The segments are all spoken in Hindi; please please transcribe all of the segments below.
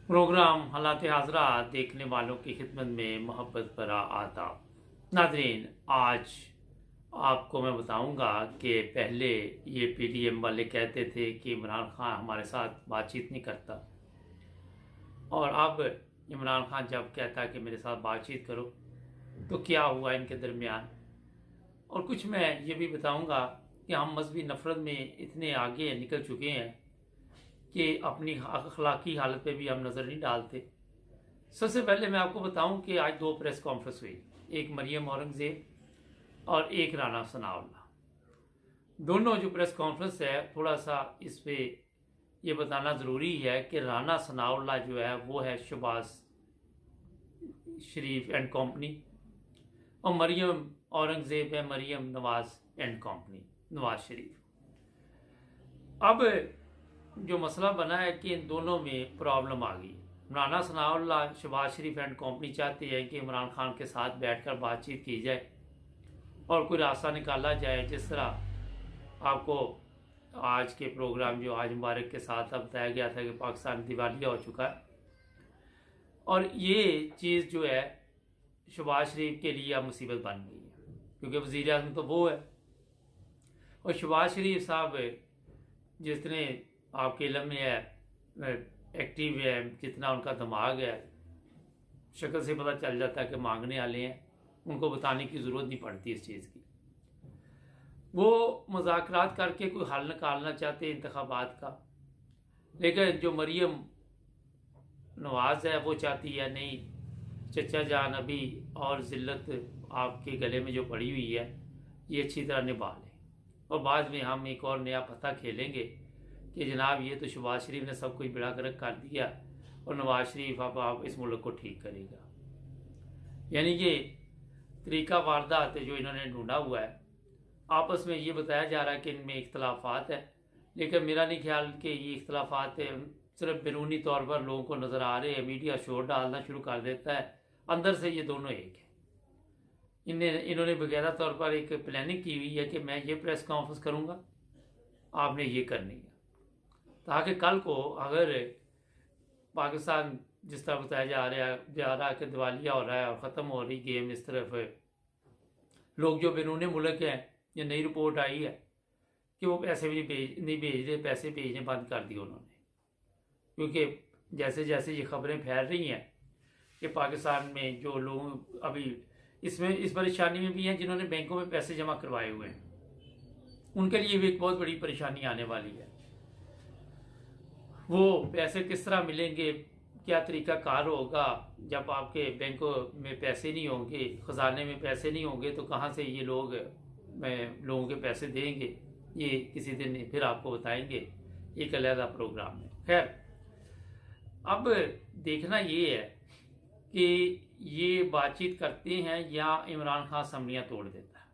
प्रोग्राम हालात हाज़रा देखने वालों की खिदमत में मोहब्बत भरा आदाब। नाज़रीन, आज आपको मैं बताऊंगा कि पहले ये पीडीएम वाले कहते थे कि इमरान खान हमारे साथ बातचीत नहीं करता, और अब इमरान खान जब कहता है कि मेरे साथ बातचीत करो, तो क्या हुआ इनके दरमियान। और कुछ मैं ये भी बताऊंगा कि हम मजहबी नफरत में इतने आगे निकल चुके हैं कि अपनी अखलाकी हालत पे भी हम नज़र नहीं डालते। सबसे पहले मैं आपको बताऊं कि आज दो प्रेस कॉन्फ्रेंस हुई, एक मरियम औरंगज़ेब और एक राना सनाउल्लाह। दोनों जो प्रेस कॉन्फ्रेंस है, थोड़ा सा इस पे ये बताना ज़रूरी है कि राना सनाउल्लाह जो है वो है शहबाज शरीफ एंड कंपनी, और मरियम औरंगज़ेब है मरियम नवाज एंड कंपनी, नवाज शरीफ। अब जो मसला बना है कि इन दोनों में प्रॉब्लम आ गई। राना सनाउल्लाह शहबाज शरीफ एंड कंपनी चाहते हैं कि इमरान खान के साथ बैठकर बातचीत की जाए और कोई रास्ता निकाला जाए, जिस तरह आपको आज के प्रोग्राम जो आज मुबारक के साथ अब बताया गया था कि पाकिस्तान दिवालिया हो चुका है, और ये चीज़ जो है शहबाज शरीफ के लिए अब मुसीबत बन गई है, क्योंकि वज़ीर आज़म तो वो है और शहबाज शरीफ साहब जितने आपके इलम में है, एक्टिव है, जितना उनका दिमाग है, शक्ल से पता चल जाता है कि मांगने वाले हैं, उनको बताने की ज़रूरत नहीं पड़ती इस चीज़ की। वो मुज़ाकरात करके कोई हल निकालना चाहते हैं इंतखाबात का, लेकिन जो मरियम नवाज है वो चाहती है नहीं, चचा जान अभी और ज़िल्लत आपके गले में जो पड़ी हुई है ये अच्छी तरह निभा लें, और बाद में हम एक और नया पता खेलेंगे कि जनाब ये तो शहबाज शरीफ ने सब कुछ बिड़ा गर्क कर दिया और नवाज शरीफ अब आप इस मुल्क को ठीक करेगा। यानी कि तरीका वारदात जो इन्होंने ढूंढा हुआ है, आपस में ये बताया जा रहा है कि इनमें इख्तलाफात है, लेकिन मेरा नहीं ख्याल कि ये इख्तलाफात सिर्फ बैरूनी तौर पर लोगों को नज़र आ रहे हैं, मीडिया शोर डालना शुरू कर देता है, अंदर से ये दोनों एक है। इन्होंने बकायदा तौर पर एक प्लानिंग की हुई है कि मैं ये प्रेस कॉन्फ्रेंस करूँगा, आपने ये करनी है, ताकि कल को अगर पाकिस्तान जिस तरह बताया जा रहा है कि दिवालिया हो रहा है और ख़त्म हो रही गेम, इस तरफ लोग जो बैरून मुल्क हैं, ये नई रिपोर्ट आई है कि वो पैसे भी नहीं भेज रहे, पैसे भेजने बंद कर दिए उन्होंने, क्योंकि जैसे जैसे ये खबरें फैल रही हैं कि पाकिस्तान में जो लोग अभी इसमें इस परेशानी में भी हैं जिन्होंने बैंकों में पैसे जमा करवाए हुए हैं, उनके लिए भी एक बहुत बड़ी परेशानी आने वाली है। वो पैसे किस तरह मिलेंगे, क्या तरीका कार होगा, जब आपके बैंकों में पैसे नहीं होंगे, ख़जाने में पैसे नहीं होंगे, तो कहाँ से ये लोग लोगों के पैसे देंगे, ये किसी दिन फिर आपको बताएंगे एक अलग प्रोग्राम में। खैर, अब देखना ये है कि ये बातचीत करते हैं या इमरान खान असम्बलियाँ तोड़ देता है।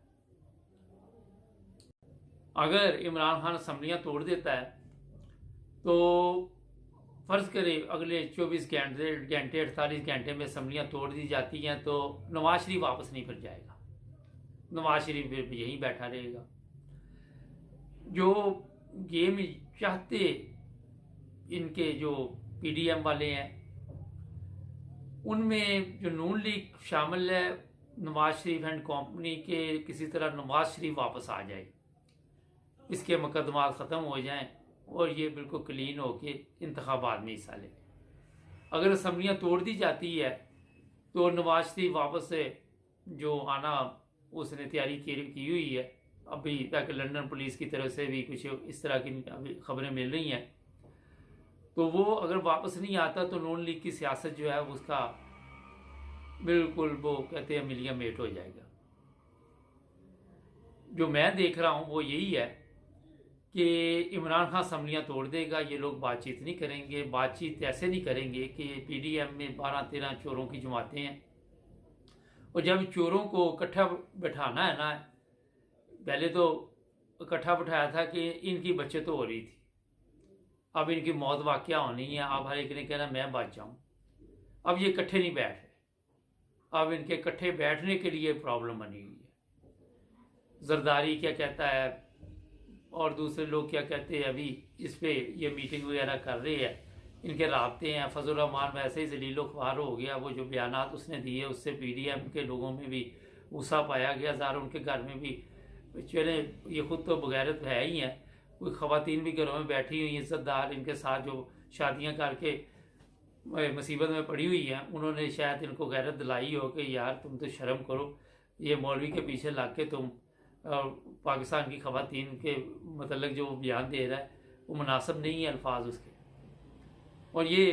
अगर इमरान खान असम्बलियाँ तोड़ देता है तो फ़र्ज़ करें अगले 24 घंटे 48 घंटे में असम्बलियाँ तोड़ दी जाती हैं, तो नवाज शरीफ वापस नहीं फिर जाएगा, नवाज शरीफ फिर यहीं बैठा रहेगा। जो गेम चाहते इनके जो पीडीएम वाले हैं, उनमें जो नून लीग शामिल है, नवाज शरीफ एंड कंपनी के किसी तरह नवाज शरीफ वापस आ जाए, इसके मुकदमा ख़त्म हो जाएं और ये बिल्कुल क्लीन होके इंतखाबात में हिस्सा ले। अगर असम्बलियाँ तोड़ दी जाती है तो नवाज शरीफ वापस से जो आना उसने तैयारी की हुई है, अभी तक लंदन पुलिस की तरफ से भी कुछ इस तरह की अभी खबरें मिल रही हैं, तो वो अगर वापस नहीं आता तो नून लीग की सियासत जो है उसका बिल्कुल वो कहते हैं मिलिया मेट हो जाएगा। जो मैं देख रहा हूँ वो यही है कि इमरान खान असम्बलियाँ तोड़ देगा, ये लोग बातचीत नहीं करेंगे। बातचीत ऐसे नहीं करेंगे कि पीडीएम में 12-13 चोरों की जमातें हैं, और जब चोरों को इकट्ठा बैठाना है ना, पहले तो इकट्ठा बैठाया था कि इनकी बचत तो हो रही थी, अब इनकी मौत वाक़या होनी है, अब हर एक ने कहना मैं बच जाऊँ। अब ये इकट्ठे नहीं बैठ रहे, अब इनके इकट्ठे बैठने के लिए प्रॉब्लम बनी हुई है। जरदारी क्या कहता है और दूसरे लोग क्या कहते हैं, अभी इस पे ये मीटिंग वगैरह कर रहे हैं इनके राब्ते हैं। फजल रहमान वैसे ही जलीलो ख्वार हो गया, वो जो बयानात उसने दिए उससे PDM के लोगों में भी गुस्सा पाया गया। ज़ाहिर उनके घर में भी चले, ये खुद तो बगैरत है ही हैं, कोई ख़वातीन भी घरों में बैठी हुई इज्जतदार इनके साथ जो शादियां करके मुसीबत में पड़ी हुई हैं, उन्होंने शायद इनको गैरत दिलाई हो कि यार तुम तो शर्म करो, ये मौलवी के पीछे लग के तुम पाकिस्तान की ख़वातीन के मतलब जो बयान दे रहा है वो मुनासिब नहीं है अल्फाज उसके। और ये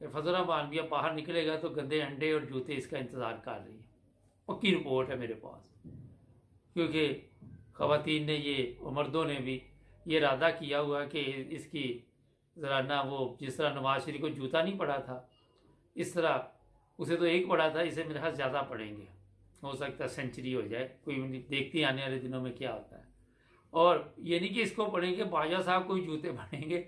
फजल रहमान भी अब बाहर निकलेगा तो गंदे अंडे और जूते इसका इंतज़ार कर रही है। पक्की रिपोर्ट है मेरे पास, क्योंकि ख़वातीन ने ये और मर्दों ने भी ये इरादा किया हुआ कि इसकी ज़रा ना, वो जिस तरह नवाज शरीफ को जूता नहीं पड़ा था इस तरह उसे तो एक पड़ा था, इसे मेरे ख्याल ज़्यादा पड़ेंगे, हो सकता है सेंचुरी हो जाए, कोई देखती आने वाले दिनों में क्या होता है। और ये नहीं कि इसको पढ़ेंगे, बाजा साहब कोई जूते पढ़ेंगे,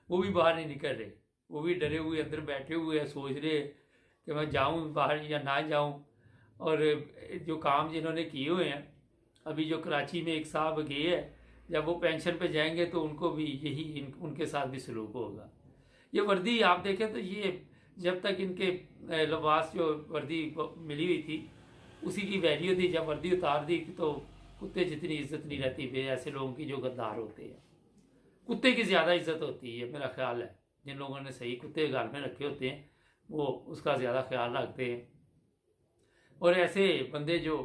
वो भी बाहर नहीं निकल रहे, वो भी डरे हुए अंदर बैठे हुए हैं, सोच रहे कि मैं जाऊं बाहर या ना जाऊं। और जो काम जिन्होंने किए हुए हैं, अभी जो कराची में एक साहब गए हैं, जब वो पेंशन पे जाएंगे तो उनको भी यही उनके साथ भी सलूक होगा। ये वर्दी आप देखें तो ये जब तक इनके लिबास जो वर्दी मिली हुई थी उसी की वैल्यू थी, जब वर्दी उतार दी तो कुत्ते जितनी इज्जत नहीं रहती फिर ऐसे लोगों की जो गद्दार होते हैं। कुत्ते की ज़्यादा इज्जत होती है मेरा ख्याल है, जिन लोगों ने सही कुत्ते घर में रखे होते हैं वो उसका ज़्यादा ख्याल रखते हैं। और ऐसे बंदे जो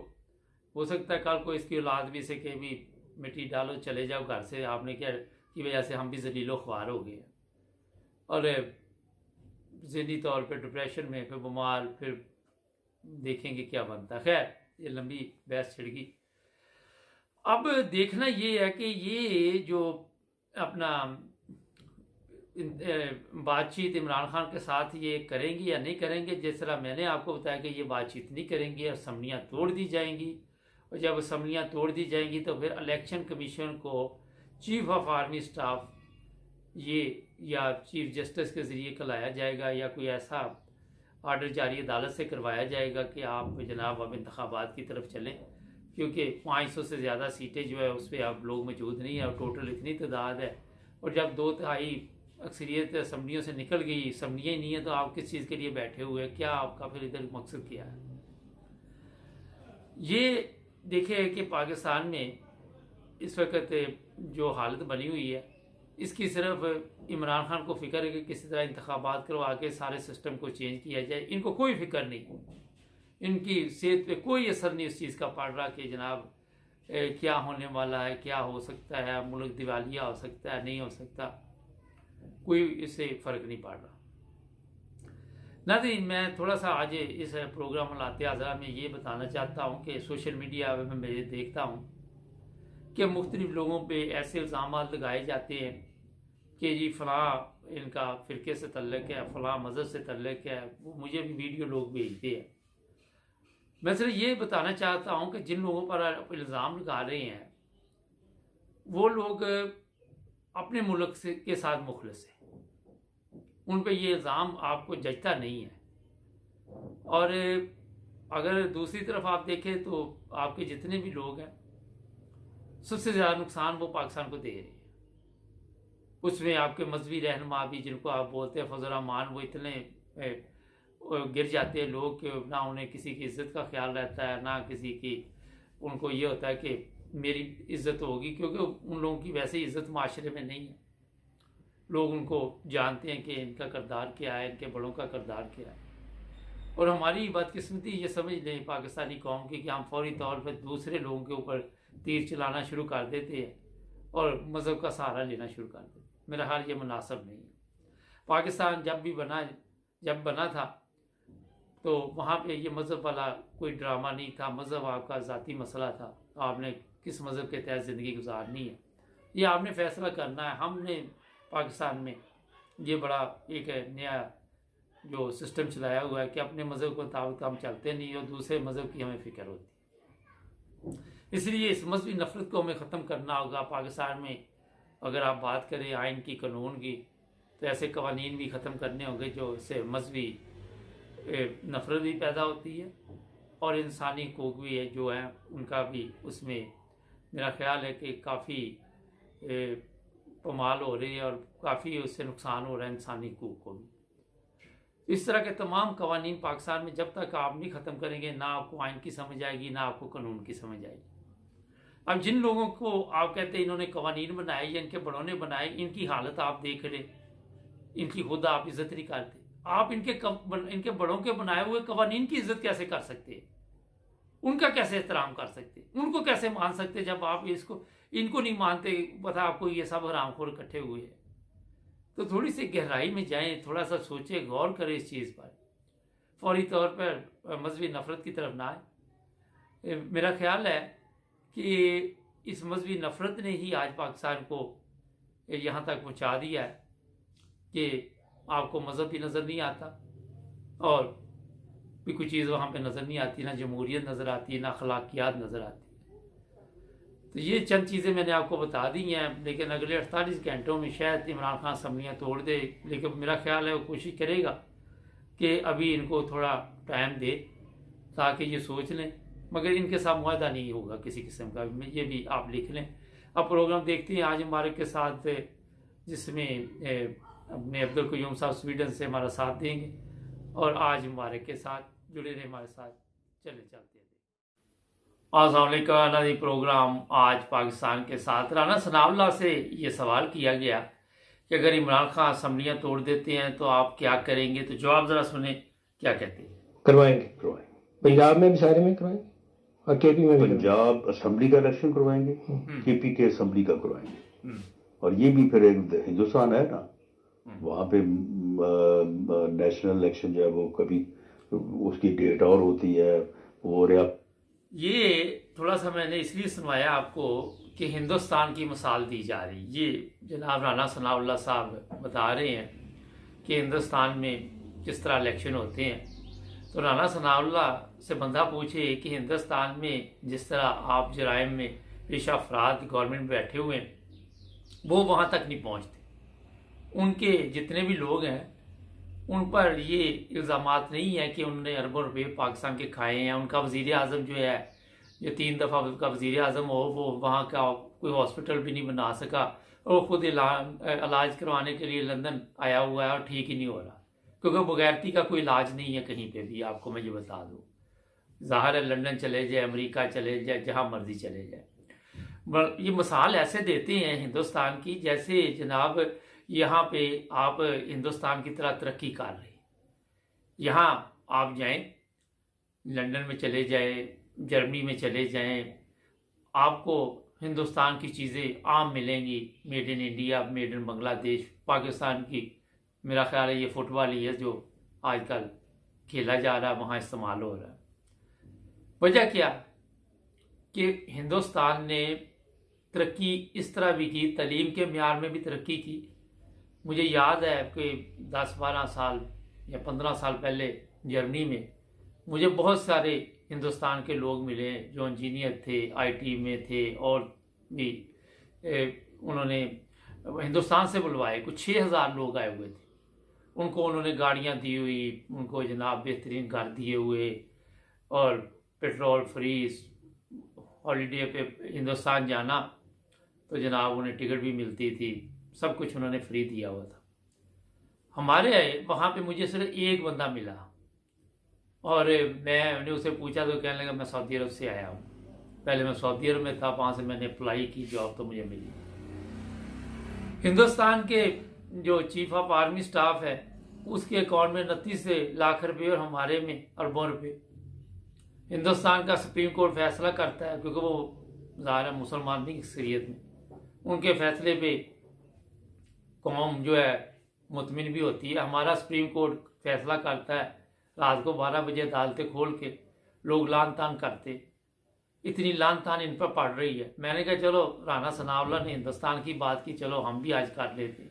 हो सकता है कल को इसकी औलाद भी से कि भी मिट्टी डालो चले जाओ घर से, आपने क्या की वजह से हम भी जलीलो ख्वार हो गए और ज़हनी तौर पे डिप्रेशन में, फिर बीमार, फिर देखेंगे क्या बनता है। खैर ये लंबी बहस छिड़ गई। अब देखना ये है कि ये जो अपना बातचीत इमरान खान के साथ ये करेंगी या नहीं करेंगे, जिस तरह मैंने आपको बताया कि ये बातचीत नहीं करेंगी, असम्बलियाँ तोड़ दी जाएंगी। और जब असम्बलियाँ तोड़ दी जाएंगी तो फिर इलेक्शन कमीशन को चीफ ऑफ आर्मी स्टाफ ये या चीफ जस्टिस के ज़रिए कराया जाएगा या कोई ऐसा आर्डर जारी अदालत से करवाया जाएगा कि आप जनाब अब इंतखाबात की तरफ चलें, क्योंकि 500 से ज़्यादा सीटें जो है उस पर अब लोग मौजूद नहीं है और टोटल इतनी तादाद है। और जब 2/3 अक्सरियत असम्बलियों से निकल गई, असम्बलियाँ ही नहीं है तो आप किस चीज़ के लिए बैठे हुए, क्या आपका फिर इधर मकसद क्या है। ये देखे कि पाकिस्तान में इस वक्त जो हालत बनी हुई है इसकी सिर्फ इमरान खान को फिक्र है कि किसी तरह इंतखाबात करवा के सारे सिस्टम को चेंज किया जाए। इनको कोई फिक्र नहीं, इनकी सेहत पे कोई असर नहीं इस चीज़ का पड़ रहा कि जनाब क्या होने वाला है, क्या हो सकता है, मुल्क दिवालिया हो सकता है, नहीं हो सकता, कोई इससे फ़र्क नहीं पड़ रहा। नाज़रीन, मैं थोड़ा सा आज इस प्रोग्राम लाते आज़ा में ये बताना चाहता हूँ कि सोशल मीडिया में मैं देखता हूँ कि मुख्तलिफ लोगों पे ऐसे इल्ज़ाम लगाए जाते हैं कि जी फ़लाँ इनका फ़िरके से तल्लुक़ है, फ़लाँ मज़हब से तल्लुक़ है, वो मुझे भी वीडियो लोग भेजते हैं। मैं सिर्फ ये बताना चाहता हूँ कि जिन लोगों पर इल्ज़ाम लगा रहे हैं वो लोग अपने मुल्क से के साथ मुखलिस हैं, उन पर ये इल्ज़ाम आपको जचता नहीं है। और अगर दूसरी तरफ आप देखें तो आपके जितने भी लोग हैं सबसे ज़्यादा नुकसान वो पाकिस्तान को दे रहे हैं। उसमें आपके मजहबी रहनुमा भी जिनको आप बोलते हैं फजल रहमान, वो इतने गिर जाते हैं लोग कि ना उन्हें किसी की इज्जत का ख्याल रहता है, ना किसी की उनको ये होता है कि मेरी इज्जत होगी, क्योंकि उन लोगों की वैसे ही इज्जत माशरे में नहीं है। लोग उनको जानते हैं कि इनका किरदार क्या है, इनके बड़ों का किरदार क्या है। और हमारी बदकिस्मती ये समझ लें पाकिस्तानी कौम की कि हम फौरी तौर पर दूसरे लोगों के ऊपर तीर चलाना शुरू कर देते हैं और मज़हब का सहारा लेना शुरू कर देते हैं। मेरा हाल ये मुनासिब नहीं है। पाकिस्तान जब बना था तो वहाँ पे ये मज़हब वाला कोई ड्रामा नहीं था। मज़हब आपका ज़ाती मसला था, आपने किस मज़हब के तहत ज़िंदगी गुजारनी है ये आपने फ़ैसला करना है। हमने पाकिस्तान में ये बड़ा एक नया जो सिस्टम चलाया हुआ है कि अपने मज़हब के मुताबिक हम चलते नहीं और दूसरे मज़हब की हमें फ़िक्र होती है। इसलिए इस मजहबी नफरत को हमें ख़त्म करना होगा। पाकिस्तान में अगर आप बात करें आइन की, कानून की, तो ऐसे कवानीन भी ख़त्म करने होंगे जो इससे मजहबी नफरत भी पैदा होती है और इंसानी हकूक़ भी है जो हैं उनका भी उसमें मेरा ख्याल है कि काफ़ी पमाल हो रही है और काफ़ी उससे नुकसान हो रहा है इंसानी हकूक़ को भी। इस तरह के तमाम कवानीन पाकिस्तान में जब तक आप नहीं ख़त्म करेंगे, ना आपको आइन की समझ आएगी, ना आपको कानून की समझ आएगी। अब जिन लोगों को आप कहते हैं इन्होंने कवानीन बनाए या इनके बड़ों ने बनाए, इनकी हालत आप देख रहे, इनकी खुद आप इज्जत नहीं करते। आप इनके बड़ों के बनाए हुए कवानीन की इज्जत कैसे कर सकते हैं? उनका कैसे एहतराम कर सकते, उनको कैसे मान सकते जब आप इनको नहीं मानते? पता आपको ये सब हरामखोर इकट्ठे हुए हैं। तो थोड़ी सी गहराई में जाएं, थोड़ा सा सोचें, गौर करें इस चीज़ पर। फौरी तौर पर मजहबी नफरत की तरफ ना आए। मेरा ख्याल है कि इस मजहबी नफरत ने ही आज पाकिस्तान को यहाँ तक पहुँचा दिया है कि आपको मज़हब भी नज़र नहीं आता और भी कोई चीज़ वहाँ पे नज़र नहीं आती, ना जमहूरियत नज़र आती है, ना अखलाकियात नज़र आती है। तो ये चंद चीज़ें मैंने आपको बता दी हैं, लेकिन अगले 48 घंटों में शायद इमरान खान असम्बलियाँ तोड़ दे, लेकिन मेरा ख्याल है वो कोशिश करेगा कि अभी इनको थोड़ा टाइम दे ताकि ये सोच लें, मगर इनके साथ मुआहदा नहीं होगा किसी किस्म का, ये भी आप लिख लें। अब प्रोग्राम देखते हैं आज मुबारक के साथ, जिसमें अपने अब्दुल क़य्यूम साहब स्वीडन से हमारा साथ देंगे, और आज मुबारक के साथ जुड़े रहे हमारे साथ। चलते हैं। अस्सलाम प्रोग्राम आज पाकिस्तान के साथ। राना सनाउल्लाह से ये सवाल किया गया कि अगर इमरान खान असम्बलियाँ तोड़ देते हैं तो आप क्या करेंगे? तो जवाब ज़रा सुने, क्या कहते हैं? करवाएंगे। पंजाब में भी सारे में करवाएंगे और केपी में भी। पंजाब असम्बली का इलेक्शन करवाएंगे, केपी के असम्बली का करवाएंगे, और ये भी फिर एक हिंदुस्तान है ना, वहाँ पे नेशनल इलेक्शन जो है वो कभी उसकी डेट और होती है और ये थोड़ा सा मैंने इसलिए सुनवाया आपको कि हिंदुस्तान की मिसाल दी जा रही। ये जनाब राना सनाउल्लाह साहब बता रहे हैं कि हिंदुस्तान में किस तरह इलेक्शन होते हैं। तो राना सनाउल्लाह से बंदा पूछे कि हिंदुस्तान में जिस तरह आप जराइम में पेश अफराद गवर्नमेंट में बैठे हुए हैं, वो वहाँ तक नहीं पहुँचते। उनके जितने भी लोग हैं उन पर ये इल्ज़ामात नहीं है कि उन्होंने अरबों रुपये पाकिस्तान के खाए हैं। उनका वज़ीर आज़म जो है, जो 3 दफ़ा उसका वज़ीर आज़म हो, वो वहाँ का कोई हॉस्पिटल भी नहीं बना सका, और वो खुद इलाज करवाने के लिए लंदन आया हुआ है और ठीक ही नहीं हो रहा, क्योंकि बगैरती का कोई इलाज नहीं है कहीं पे भी। आपको मैं ये बता दूँ, ज़ाहिर है लंदन चले जाए, अमेरिका चले जाए, जहाँ मर्जी चले जाए। ये मिसाल ऐसे देते हैं हिंदुस्तान की जैसे जनाब यहाँ पे आप हिंदुस्तान की तरह तरक्की कर रहे हैं। यहाँ आप जाएं, लंदन में चले जाएं, जर्मनी में चले जाएं, आपको हिंदुस्तान की चीज़ें आम मिलेंगी, made in India, made in Bangladesh. Pakistan की मेरा ख्याल है ये फुटबॉल ही है जो आजकल खेला जा रहा है, वहाँ इस्तेमाल हो रहा है। वजह क्या कि हिंदुस्तान ने तरक्की इस तरह भी की, तालीम के म्यार में भी तरक्की की। मुझे याद है कि 10-12 साल या 15 साल पहले जर्मनी में मुझे बहुत सारे हिंदुस्तान के लोग मिले जो इंजीनियर थे, आईटी में थे, और भी उन्होंने हिंदुस्तान से बुलवाए। कुछ 6000 लोग आए हुए थे। उनको उन्होंने गाड़ियाँ दी हुई, उनको जनाब बेहतरीन घर दिए हुए, और पेट्रोल फ्री, हॉलीडे पे हिंदुस्तान जाना तो जनाब उन्हें टिकट भी मिलती थी, सब कुछ उन्होंने फ्री दिया हुआ था। हमारे वहाँ पे मुझे सिर्फ एक बंदा मिला, और मैंने उससे पूछा तो कहने लगा मैं सऊदी अरब से आया हूँ। पहले मैं सऊदी अरब में था, वहाँ से मैंने अप्लाई की, जॉब तो मुझे मिली। हिंदुस्तान के जो चीफ ऑफ आर्मी स्टाफ है उसके अकाउंट में 29 लाख रुपये और हमारे में अरबों रुपये। हिंदुस्तान का सुप्रीम कोर्ट फैसला करता है, क्योंकि वो ज़ाहिर मुसलमान नहीं अक्सरियत में, उनके फैसले पे कौम जो है मुतमिन भी होती है। हमारा सुप्रीम कोर्ट फैसला करता है, रात को 12 बजे अदालतें खोल के लोग लान तान करते। इतनी लान तान इन पर पड़ रही है। मैंने कहा चलो राना सनाउल्लाह ने हिंदुस्तान की बात की, चलो हम भी आज कर लेते।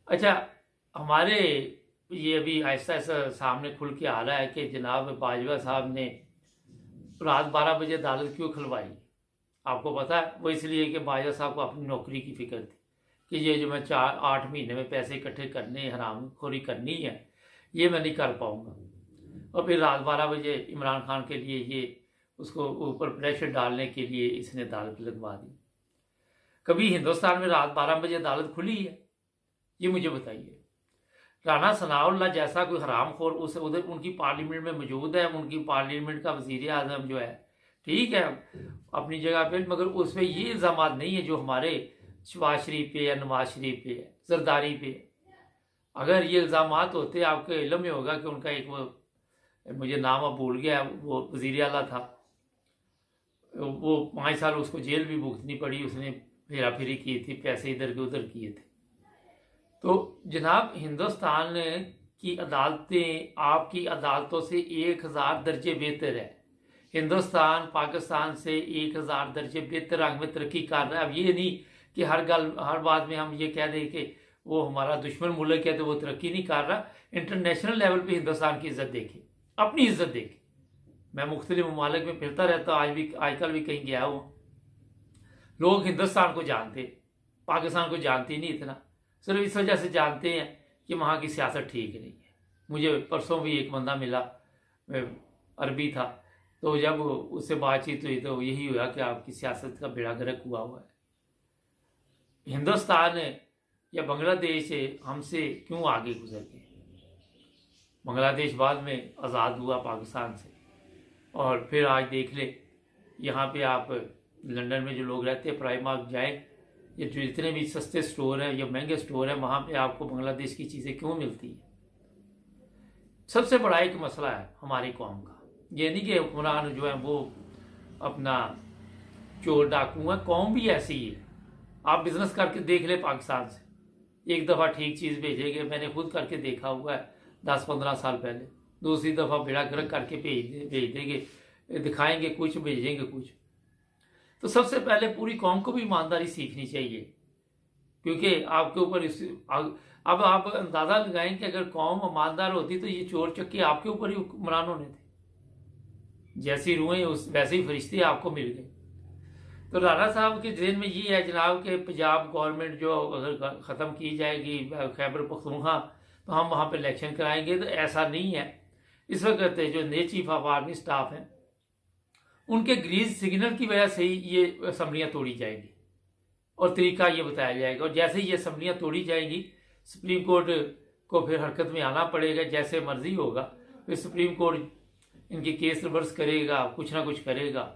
अच्छा, हमारे ये अभी ऐसा ऐसा सामने खुल के आ रहा है कि जनाब बाजवा साहब ने रात 12 बजे अदालत क्यों खुलवाई? आपको पता है? वो इसलिए कि बाजवा साहब को अपनी नौकरी की फिक्र थी कि ये जो मैं 4-8 महीने में पैसे इकट्ठे करने, हराम खोरी करनी है, ये मैं नहीं कर पाऊँगा। और फिर रात 12 बजे इमरान खान के लिए ये उसको ऊपर प्रेशर डालने के लिए इसने अदालत लगवा दी। कभी हिंदुस्तान में रात 12 बजे अदालत खुली है? ये मुझे बताइए। राना सनाउल्लाह जैसा कोई हरामखोर उस उधर उनकी पार्लियामेंट में मौजूद है, उनकी पार्लियामेंट का वजीर आजम जो है, ठीक है अपनी जगह पे, मगर उस पर ये इल्ज़ाम नहीं है जो हमारे शहबाज शरीफ पे या नवाज शरीफ पे है, जरदारी पे। अगर ये इल्ज़ाम होते, आपके इल्म में होगा कि उनका एक वो मुझे नाम अब भूल गया, वो वजीर आला था, वो 5 साल उसको जेल भी भुगतनी पड़ी, उसने फेरा फेरी की थी, पैसे इधर के उधर किए थे। तो जनाब हिंदुस्तान की अदालतें आपकी अदालतों से 1000 दर्जे बेहतर है। हिंदुस्तान पाकिस्तान से 1000 दर्जे बेहतर रंग में तरक्की कर रहा है। अब ये नहीं कि हर बात में हम ये कह दें कि वो हमारा दुश्मन मुल्क है तो वो तरक्की नहीं कर रहा। इंटरनेशनल लेवल पे हिंदुस्तान की इज्जत देखे, अपनी इज्जत देखे। मैं मुख्तलिफ ममालिक में फिरता रहता हूँ, आजकल भी कहीं गया हूँ, लोग हिंदुस्तान को जानते, पाकिस्तान को जानते ही नहीं इतना, सिर्फ इस वजह से जानते हैं कि वहाँ की सियासत ठीक नहीं है। मुझे परसों भी एक बंदा मिला, अरबी था, तो जब उससे बातचीत हुई तो यही हुआ कि आपकी सियासत का बेड़ा गर्क हुआ है। हिंदुस्तान या बांग्लादेश हमसे क्यों आगे गुजर गए? बांग्लादेश बाद में आज़ाद हुआ पाकिस्तान से, और फिर आज देख ले यहाँ पे आप लंदन में जो लोग रहते हैं, प्राइमार्क जाए, ये जो जितने भी सस्ते स्टोर हैं या महंगे स्टोर हैं, वहाँ पे आपको बांग्लादेश की चीज़ें क्यों मिलती हैं? सबसे बड़ा एक मसला है हमारी कौम का। ये नहीं कि हुक्मरान जो है वो अपना चोर डाकू है, कौम भी ऐसी ही है। आप बिजनेस करके देख ले पाकिस्तान से, एक दफ़ा ठीक चीज़ भेजेंगे, मैंने खुद करके देखा हुआ है 10-15 साल पहले, दूसरी दफ़ा बेड़ा गर्क करके भेज देंगे, दिखाएंगे कुछ, भेजेंगे कुछ। तो सबसे पहले पूरी कौम को भी ईमानदारी सीखनी चाहिए, क्योंकि आपके ऊपर अब आप अंदाज़ा लगाएं कि अगर कौम ईमानदार होती तो ये चोर चक्के आपके ऊपर ही हुक्मरान होने थे। जैसी रूहें उस वैसे ही फरिश्ते आपको मिल गए। तो राणा साहब के जहन में ये है जनाब कि पंजाब गवर्नमेंट जो अगर ख़त्म की जाएगी खैबर पख्तूनख्वा, तो हम वहाँ पे इलेक्शन कराएंगे। तो ऐसा नहीं है। इस वक्त जो नए चीफ ऑफ आर्मी स्टाफ हैं, उनके ग्रीन सिग्नल की वजह से ही ये असम्बलियाँ तोड़ी जाएंगी और तरीका ये बताया जाएगा। और जैसे ही ये असम्बलियाँ तोड़ी जाएंगी, सुप्रीम कोर्ट को फिर हरकत में आना पड़ेगा, जैसे मर्जी होगा। फिर सुप्रीम कोर्ट इनकी केस रिवर्स करेगा, कुछ ना कुछ करेगा।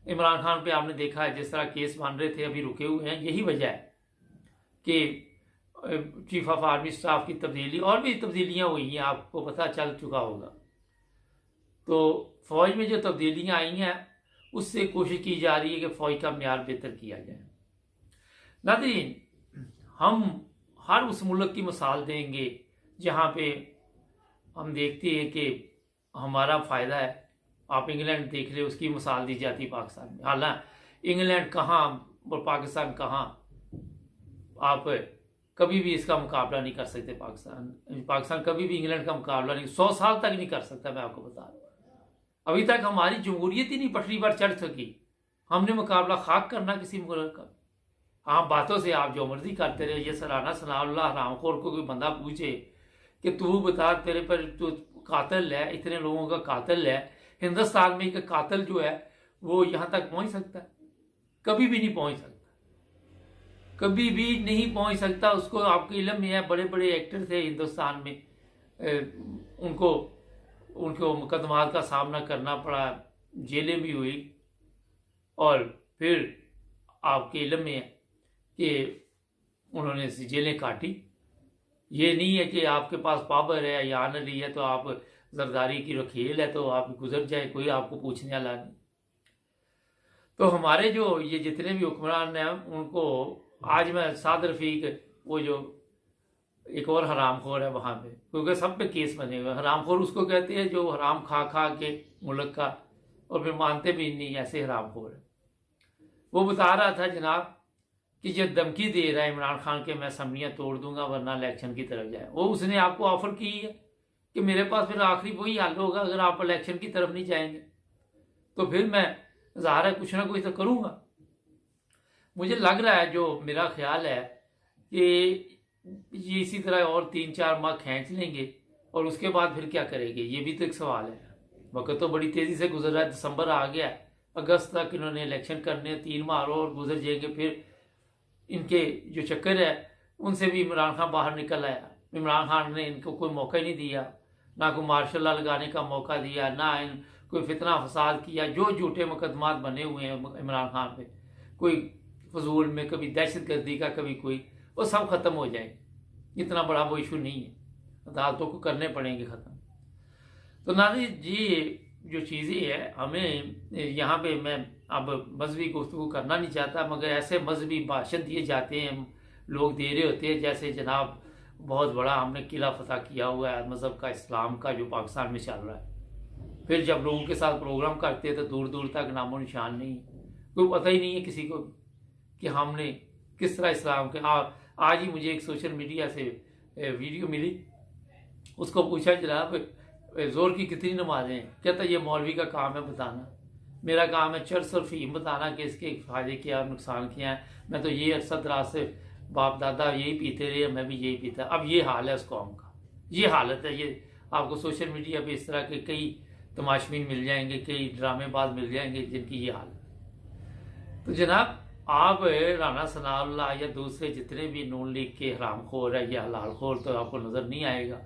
इमरान खान पे आपने देखा है जिस तरह केस बन रहे थे, अभी रुके हुए हैं। यही वजह है कि चीफ ऑफ आर्मी स्टाफ की तब्दीली, और भी तब्दीलियाँ हुई हैं, आपको पता चल चुका होगा। तो फ़ौज में जो तब्दीलियाँ आई हैं, उससे कोशिश की जा रही है कि फ़ौज का म्यार बेहतर किया जाए। नाज़रीन, हम हर उस मुल्क की मिसाल देंगे जहाँ पे हम देखते हैं कि हमारा फ़ायदा है। आप इंग्लैंड देख ले, उसकी मिसाल दी जाती पाकिस्तान में। हालांकि इंग्लैंड कहाँ और पाकिस्तान कहाँ, आप कभी भी इसका मुकाबला नहीं कर सकते। पाकिस्तान कभी भी इंग्लैंड का मुकाबला नहीं, 100 साल तक नहीं कर सकता। मैं आपको बता रहा हूँ, अभी तक हमारी जमहूरियत ही नहीं पटरी पर चढ़ सकी। हमने मुकाबला खाक करना किसी मुल्क का। हाँ, बातों से आप जो मर्जी करते रहे। ये राना सनाउल्लाह हरामखोर को कोई बंदा पूछे कि तू बता, तेरे पर तो कातिल है, इतने लोगों का कातिल है, हिंदुस्तान में एक कातिल जो है वो यहाँ तक पहुँच सकता है? कभी भी नहीं पहुँच सकता, कभी भी नहीं पहुँच सकता। उसको आपके इल्म में है, बड़े बड़े एक्टर थे हिंदुस्तान में, उनको मुकदमात का सामना करना पड़ा, जेलें भी हुई, और फिर आपके इल्म में है कि उन्होंने जेलें काटी। ये नहीं है कि आपके पास पावर है या आन रही है तो आप जरदारी की रखेल है तो आप गुजर जाए, कोई आपको पूछने वाला नहीं। तो हमारे जो ये जितने भी हुक्मरान हैं, उनको आज मैं साद रफीक, वो जो एक और हरामखोर है वहाँ पे, क्योंकि सब पे केस बने हुए। हरामखोर उसको कहते हैं जो हराम खा खा के मुल्क का, और फिर मानते भी नहीं, ऐसे हरामखोर है। वो बता रहा था जनाब कि जो धमकी दे रहा है इमरान खान के मैं असम्बलियाँ तोड़ दूंगा वरना इलेक्शन की तरफ जाए, वो उसने आपको ऑफर की है कि मेरे पास फिर आखिरी वही हल होगा, अगर आप इलेक्शन की तरफ नहीं जाएंगे तो फिर मैं ज़ाहिर है कुछ ना कुछ तो करूँगा। मुझे लग रहा है, जो मेरा ख्याल है कि ये इसी तरह और 3-4 माह खींच लेंगे और उसके बाद फिर क्या करेंगे, ये भी तो एक सवाल है। वक्त तो बड़ी तेज़ी से गुजर रहा है, दिसंबर आ गया है, अगस्त तक इन्होंने इलेक्शन करने, 3 माह और गुजर जाएंगे, फिर इनके जो चक्कर है उनसे भी इमरान खान बाहर निकल आया। इमरान खान ने इनको कोई मौका ही नहीं दिया, ना कोई मार्शल लॉ लगाने का मौका दिया, ना इन कोई फितना फसाद किया। जो झूठे मुकदमात बने हुए हैं इमरान खान पे, कोई फजूल में, कभी दहशत गर्दी का, कभी कोई, वो सब ख़त्म हो जाएंगे। इतना बड़ा वो इशू नहीं है, अदालतों को करने पड़ेंगे ख़त्म। तो नाज़रीन जी, जो चीज़ें हैं हमें यहाँ पे, मैं अब मजहबी गुफ्तगू करना नहीं चाहता, मगर ऐसे मजहबी भाषण दिए जाते हैं, लोग दे रहे होते हैं जैसे जनाब बहुत बड़ा हमने किला फतह किया हुआ है मज़हब का, इस्लाम का, जो पाकिस्तान में चल रहा है। फिर जब लोगों के साथ प्रोग्राम करते हैं तो दूर दूर तक नामो निशान नहीं, कोई पता ही नहीं है किसी को कि हमने किस तरह इस्लाम के। आज ही मुझे एक सोशल मीडिया से वीडियो मिली, उसको पूछा जनाब जोर की कितनी नमाजें हैं, कहता ये मौलवी का काम है बताना, मेरा काम है चर्स और फीम बताना कि इसके फ़ायदे क्या और नुकसान क्या है। मैं तो ये अरसा दराज से बाप दादा यही पीते रहे, मैं भी यही पीता। अब ये हाल है उस कौम का, ये हालत है। ये आपको सोशल मीडिया पे इस तरह के कई तमाशबीन मिल जाएंगे, कई ड्रामेबाज मिल जाएंगे जिनकी ये हाल है। तो जनाब आप राना सनाउल्लाह या दूसरे जितने भी नून लीग के हरामखोर है या हलाल खोर तो आपको नज़र नहीं आएगा,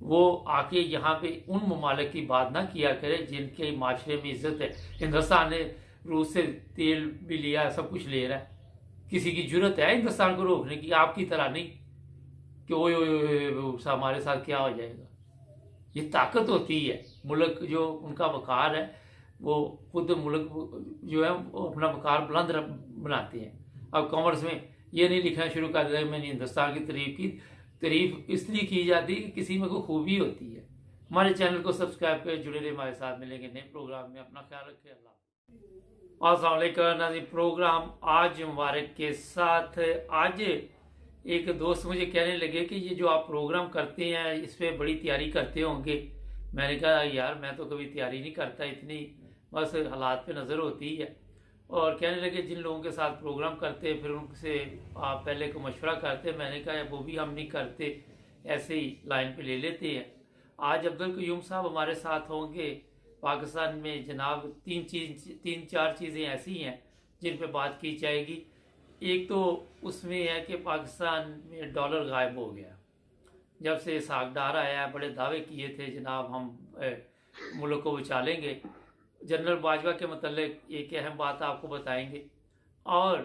वो आके यहाँ पे उन ममालिक की बात ना किया करे जिनके माशरे में इज्जत है। हिंदुस्तान ने रूस से तेल भी लिया, सब कुछ ले रहा है, किसी की जरूरत है हिंदुस्तान को रोकने की? आपकी तरह नहीं कि ओए ओए हमारे साथ क्या हो जाएगा। ये ताकत होती है, मुल्क जो उनका वकार है वो खुद मुल्क जो है वो अपना वकार बुलंद बनाते हैं। अब कॉमर्स में ये नहीं लिखना शुरू कर दिया मैंने हिंदुस्तान की तारीफ इसलिए की जाती है कि किसी में कोई खूबी होती है। हमारे चैनल को सब्सक्राइब कर जुड़े रहे, हमारे साथ मिलेंगे नए प्रोग्राम में। अपना ख्याल रखें, अल्लाह। अस्सलाम वालेकुम नाज़रीन, प्रोग्राम आज मुबारक के साथ। आज एक दोस्त मुझे कहने लगे कि ये जो आप प्रोग्राम करते हैं इस पर बड़ी तैयारी करते होंगे। मैंने कहा यार मैं तो कभी तैयारी नहीं करता, इतनी बस हालात पे नज़र होती है। और कहने लगे जिन लोगों के साथ प्रोग्राम करते हैं फिर उनसे आप पहले को मशवरा करते। मैंने कहा वो भी हम नहीं करते, ऐसे ही लाइन पे ले लेते हैं। आज अब्दुल क़य्यूम साहब हमारे साथ होंगे। पाकिस्तान में जनाब तीन चार चीज़ें ऐसी हैं जिन पे बात की जाएगी। एक तो उसमें है कि पाकिस्तान में डॉलर गायब हो गया। जब से इसहाक डार आया, बड़े दावे किए थे जनाब हम मुल्क को बचा लेंगे। जनरल बाजवा के मतलब एक अहम बात आपको बताएंगे। और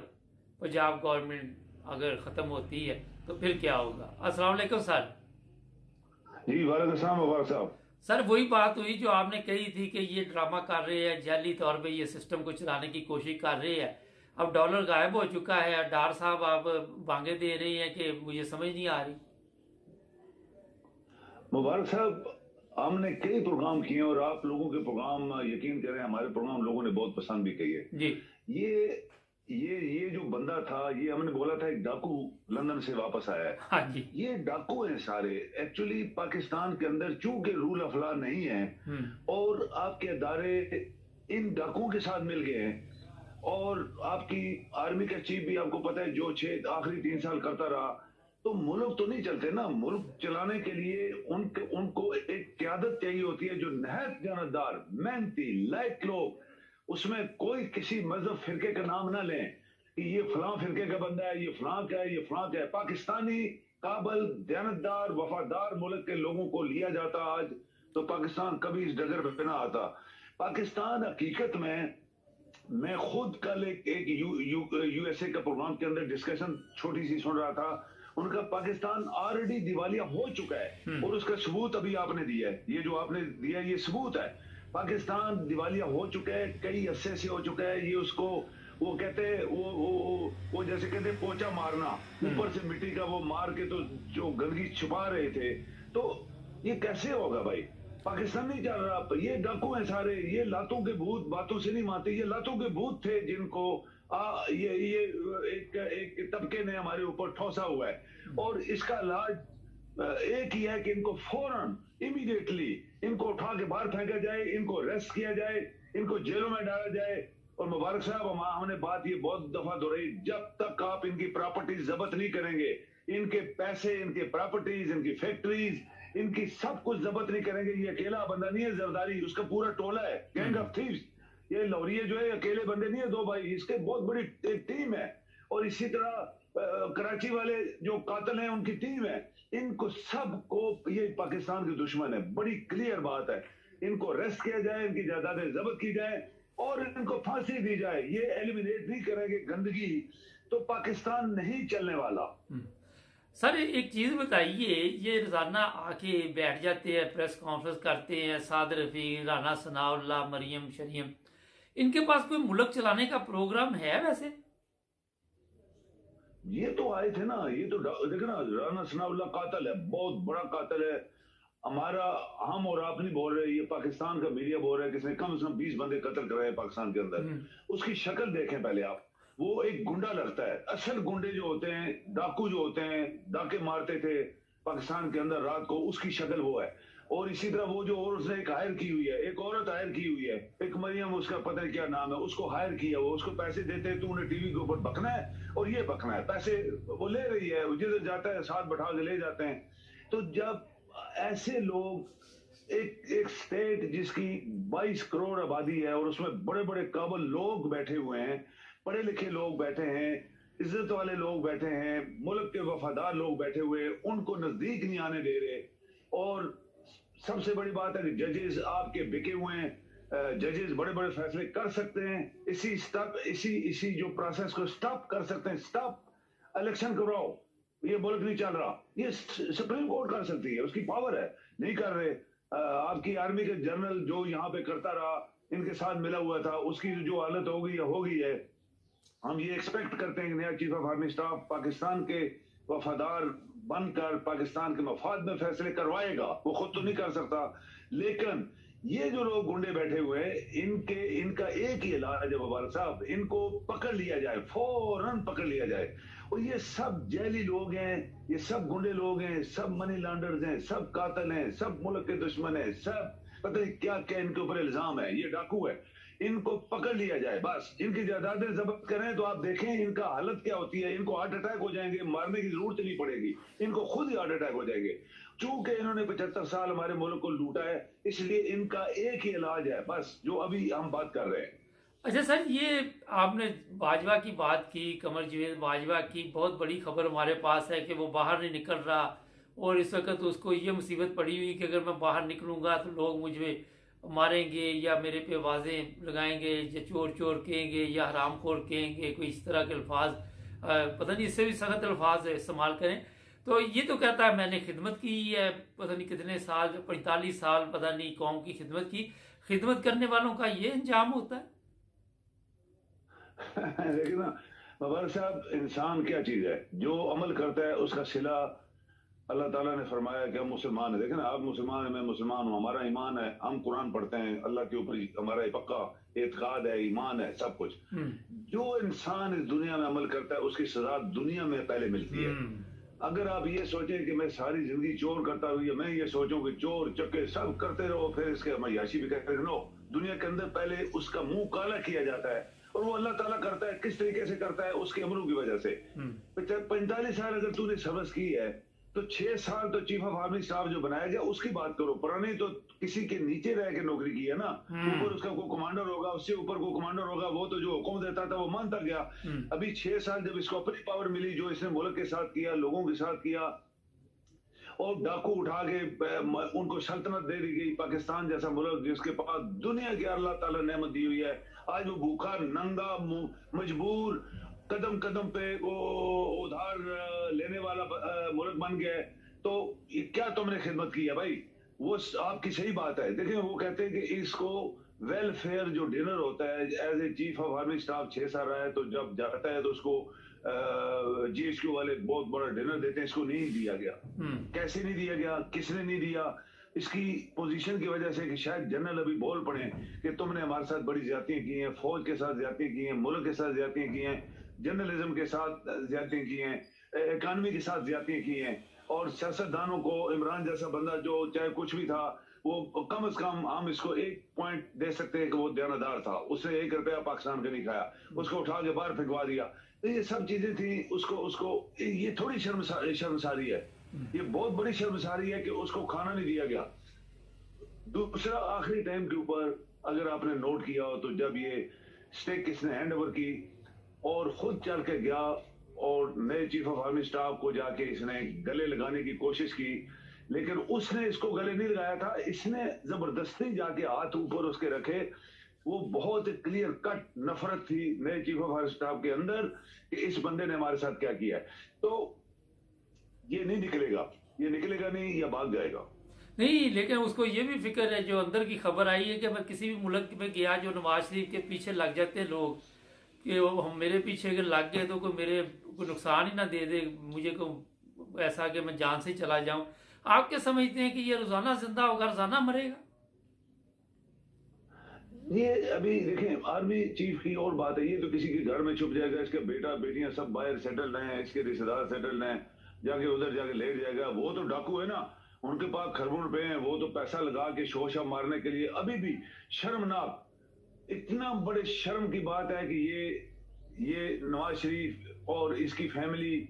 पंजाब गवर्नमेंट अगर ख़त्म होती है तो फिर क्या होगा। अस्सलाम वालेकुम सर। जी वालेकुम अस्सलाम मुबारक साहब। सर वही बात हुई जो आपने कही थी कि ये ड्रामा कर रहे हैं, जाली तौर पे ये सिस्टम को चलाने की कोशिश कर रहे हैं। अब डॉलर गायब हो चुका है, डार साहब आप बांगे दे रहे हैं कि मुझे समझ नहीं आ रही। मुबारक साहब, हमने कई प्रोग्राम किए और आप लोगों के प्रोग्राम यकीन करें हमारे प्रोग्राम लोगों ने बहुत पसंद भी किए जी। ये जो बंदा था, ये हमने बोला था एक डाकू लंदन से वापस आया है। हाँ जी। ये डाकू हैं सारे। एक्चुअली पाकिस्तान के अंदर चूंकि रूल ऑफ लॉ नहीं है और आपके अदारे इन डाकुओं के साथ मिल गए हैं, और आपकी आर्मी का चीफ भी आपको पता है जो आखिरी 3 साल करता रहा, तो मुल्क तो नहीं चलते ना। मुल्क चलाने के लिए उनको एक क़यादत चाहिए होती है जो नहायत जानतदार, मेहनती, लायक लोग, उसमें कोई किसी मजहब फिरके का नाम ना लें कि ये फलां फिरके का बंदा है, ये फलां का है, ये फलां का है। पाकिस्तानी काबल, दयानतदार, वफादार मुल्क के लोगों को लिया जाता आज, तो पाकिस्तान कभी इस डगर पे ना आता। पाकिस्तान हकीकत में, मैं खुद कल एक यूएसए का प्रोग्राम के अंदर डिस्कशन छोटी सी सुन रहा था। उनका पाकिस्तान ऑलरेडी दिवालिया हो चुका है और उसका सबूत अभी आपने दिया है। ये जो आपने दिया ये सबूत है। पाकिस्तान दिवालिया हो चुका है, कई अरसे से हो चुका है। ये उसको वो कहते हैं वो जैसे कहते हैं पोचा मारना, ऊपर से मिट्टी का वो मार के तो जो गंदगी छुपा रहे थे। तो ये कैसे होगा भाई? पाकिस्तान नहीं चल रहा। ये डाकू हैं सारे, ये लातों के भूत बातों से नहीं मानते। ये लातों के भूत थे जिनको ये एक तबके ने हमारे ऊपर ठोसा हुआ है। और इसका इलाज एक ही है कि इनको फौरन इमीडिएटली इनको उठा के बाहर फेंका जाए, इनको अरेस्ट किया जाए, इनको जेलों में डाला जाए। और मुबारक साहब, हमने बात ये बहुत दफा दोहराई, जब तक आप इनकी प्रॉपर्टीज जब्त नहीं करेंगे, इनके पैसे, इनके प्रॉपर्टीज, इनकी फैक्ट्रीज, इनकी सब कुछ जब्त नहीं करेंगे। ये अकेला बंदा नहीं है जरदारी, उसका पूरा टोला है, गैंग ऑफ थीव्स। ये लौरिये जो है अकेले बंदे नहीं है, 2 भाई, इसके बहुत बड़ी एक टीम है। और इसी तरह कराची वाले जो कातिल हैं उनकी टीम है, इनको सबको ये पाकिस्तान के दुश्मन है। बड़ी क्लियर बात है, इनको अरेस्ट किया जाए, इनकी जायदादें जब्त की जाए और इनको फांसी दी जाए। ये एलिमिनेट नहीं करेंगे गंदगी तो पाकिस्तान नहीं चलने वाला। सर एक चीज बताइए, ये रोजाना आके बैठ जाते हैं, प्रेस कॉन्फ्रेंस करते हैं, साद रफीक, राना सनाउल्लाह, मरियम शरीम, इनके पास कोई मुल्क चलाने का प्रोग्राम है वैसे? ये तो आए थे ना, ये तो देखो ना, राना सनाउल्लाह कातिल है, बहुत बड़ा कातिल है। हमारा हम और आप नहीं बोल रहे, ये पाकिस्तान का मीडिया बोल रहा है किसने कम से कम 20 बंदे कत्ल कराए पाकिस्तान के अंदर। उसकी शक्ल देखें पहले आप, वो एक गुंडा लगता है। असल गुंडे जो होते हैं, डाकू जो होते हैं, डाके मारते थे पाकिस्तान के अंदर रात को, उसकी शक्ल वो है। और इसी तरह वो जो और उसने एक हायर की हुई है, एक औरत हायर की हुई है, एक मरियम, उसका पता नहीं क्या नाम है, उसको हायर किया, वो उसको पैसे देते हैं, तूने टीवी के ऊपर बकना है और ये बकना है, पैसे वो ले रही है, जिधर जाता है साथ बैठा के ले जाते हैं। तो जब ऐसे लोग एक स्टेट जिसकी 22 करोड़ आबादी है और उसमें बड़े बड़े काबिल लोग बैठे हुए हैं, पढ़े लिखे लोग बैठे हैं, इज्जत वाले लोग बैठे हैं, मुल्क के वफादार लोग बैठे हुए, उनको नजदीक नहीं आने दे रहे। और सबसे बड़ी बात है कि जजेस आपके बिके हुए हैं, जजेस बड़े बड़े फैसले कर सकते हैं, इसी जो प्रोसेस को स्टॉप कर सकते हैं। स्टॉप इलेक्शन करवाओ, ये मुल्क नहीं चल रहा, ये सुप्रीम कोर्ट कर सकती है, उसकी पावर है, नहीं कर रहे। आपकी आर्मी के जनरल जो यहाँ पे करता रहा, इनके साथ मिला हुआ था, उसकी जो हालत हो गई है। हम ये एक्सपेक्ट करते हैं कि नया chief of army staff Pakistan के वफादार बनकर पाकिस्तान के मफाद में फैसले करवाएगा। वो खुद तो नहीं कर सकता, लेकिन ये जो लोग गुंडे बैठे हुए हैं, इनका एक ही इलाज है मुबारक साहब, इनको पकड़ लिया जाए, फौरन पकड़ लिया जाए। और ये सब जैली लोग हैं, ये सब गुंडे लोग हैं, सब मनी लॉन्डर्स हैं, सब कातिल हैं, सब मुल्क के दुश्मन हैं, सब पता नहीं क्या क्या इनके ऊपर इल्जाम है, ये डाकू है। इनको पकड़ लिया जाए, बस इनकी जायदादें जब्त करें तो आप देखें इनका हालत क्या होती है। इनको हार्ट अटैक हो जाएंगे, मारने की जरूरत नहीं पड़ेगी, इनको खुद ही हार्ट अटैक हो जाएंगे। चूंकि इन्होंने 75 साल हमारे मुल्क को लूटा है, इसलिए इनका एक ही इलाज है बस, जो अभी हम बात कर रहे हैं। अच्छा सर, ये आपने बाजवा की बात की, कमर जावेद बाजवा की, बहुत बड़ी खबर हमारे पास है कि वो बाहर नहीं निकल रहा और इस वक्त उसको ये मुसीबत पड़ी हुई कि अगर मैं बाहर निकलूंगा तो लोग मुझे मारेंगे या मेरे पे आवाज़ें लगाएंगे या चोर चोर कहेंगे या हरामखोर कहेंगे, कोई इस तरह के अल्फाज, पता नहीं इससे भी सख्त अल्फाज इस्तेमाल करें। तो ये तो कहता है मैंने खिदमत की है, पता नहीं कितने साल, 45 साल पता नहीं कौम की खिदमत की। खिदमत करने वालों का ये अंजाम होता है। देखिए ना मुबारक साहब, इंसान क्या चीज है, जो अमल करता है उसका सिला अल्लाह ताला ने फरमाया कि हम मुसलमान है। देखें ना, आप मुसलमान है, मैं मुसलमान हूँ, हमारा ईमान है, हम कुरान पढ़ते हैं, अल्लाह के ऊपर हमारा पक्का एतकाद है, ईमान है, सब कुछ। जो इंसान इस दुनिया में अमल करता है उसकी सजा दुनिया में पहले मिलती है। अगर आप ये सोचें कि मैं सारी जिंदगी चोर करता हूँ, या मैं ये सोचूं कि चोर चक्के सब करते रहो फिर इसके मयाशी भी करते रहो, दुनिया के अंदर पहले उसका मुंह काला किया जाता है। और वो अल्लाह ताला करता है, किस तरीके से करता है, उसके अमलों की वजह से। 45 साल अगर तूने सर्विस की है तो 6 साल तो चीफ ऑफ आर्मी स्टाफ जो बनाया गया उसकी बात करो, पुराने तो किसी के नीचे रह के नौकरी की है ना, ऊपर उसका कोई कमांडर होगा, उससे ऊपर कोई कमांडर होगा, वो तो जो हुक्म देता था वो मानता गया। अभी 6 साल जब इसको अपनी पावर मिली, जो इसने मुल्क के साथ किया, लोगों के साथ किया, और डाकू उठा के उनको सल्तनत दे दी गई, पाकिस्तान जैसा मुल्क जिसके पास दुनिया की अल्लाह ताला नेमत दी हुई है, आज वो भूखा नंगा मजबूर कदम कदम पे वो उधार लेने वाला मुल्क बन गया है। तो क्या तुमने खिदमत की है भाई? वो आपकी सही बात है। देखिए वो कहते हैं कि इसको वेलफेयर जो डिनर होता है, as a chief of army staff 6 साल रहा है, तो जब जाता है तो उसको जीएचक्यू वाले बहुत बड़ा डिनर देते हैं, इसको नहीं दिया गया। कैसे नहीं दिया गया, किसने नहीं दिया? इसकी पोजीशन की वजह से कि शायद जनरल अभी बोल पड़े कि तुमने हमारे साथ बड़ी ज्यादतियां की हैं, फौज के साथ ज्यादतियां की हैं, मुल्क के साथ ज्यादतियां की हैं, जर्नलिज्म के साथ ज्यादतियां की हैं, इकानमी के साथ ज्यादतियां की हैं। और सियासतदानों को, इमरान जैसा बंदा जो चाहे कुछ भी था, वो कम से कम हम इसको एक पॉइंट दे सकते हैं कि वो देनादार था, उसने 1 रुपया पाकिस्तान का नहीं खाया, उसको उठा के बाहर फेंकवा दिया। तो ये सब चीजें थी, उसको ये थोड़ी शर्मसारी है, ये बहुत बड़ी शर्मसारी है कि उसको खाना नहीं दिया गया। दूसरा, आखिरी टाइम के ऊपर अगर आपने नोट किया हो तो जब ये स्टेक किसने हैंड ओवर की और खुद चल के गया और नए चीफ ऑफ आर्मी स्टाफ को जाके इसने गले लगाने की कोशिश की, लेकिन उसने इसको गले नहीं लगाया था। इसने जबरदस्ती जाके हाथ ऊपर उसके रखे। वो बहुत क्लियर कट नफरत थी नए चीफ ऑफ आर्मी स्टाफ के अंदर कि इस बंदे ने हमारे साथ क्या किया है। तो ये नहीं निकलेगा, ये निकलेगा नहीं, या भाग जाएगा नहीं। लेकिन उसको ये भी फिक्र है, जो अंदर की खबर आई है कि मैं किसी भी मुल्क में गया, जो नवाज शरीफ के पीछे लग जाते हैं लोग, कि हम मेरे पीछे अगर लग गए तो कोई नुकसान ही ना दे दे मुझे, को ऐसा कि मैं जान से चला जाऊं। आप क्या समझते हैं कि ये रोजाना जिंदा होगा, रोजाना मरेगा? ये अभी देखें, आर्मी चीफ की और बात है, ये तो किसी के घर में छुप जाएगा, इसके बेटा बेटियां सब बाहर सेटल्ड हैं, इसके रिश्तेदार सेटल्ड हैं, जाके उधर जाके लेट जाएगा। वो तो डाकू है ना, उनके पास खरबों रुपए हैं, वो तो पैसा लगा के शोशा मारने के लिए। अभी भी शर्मनाक, इतना बड़े शर्म की बात है कि ये नवाज शरीफ और इसकी फैमिली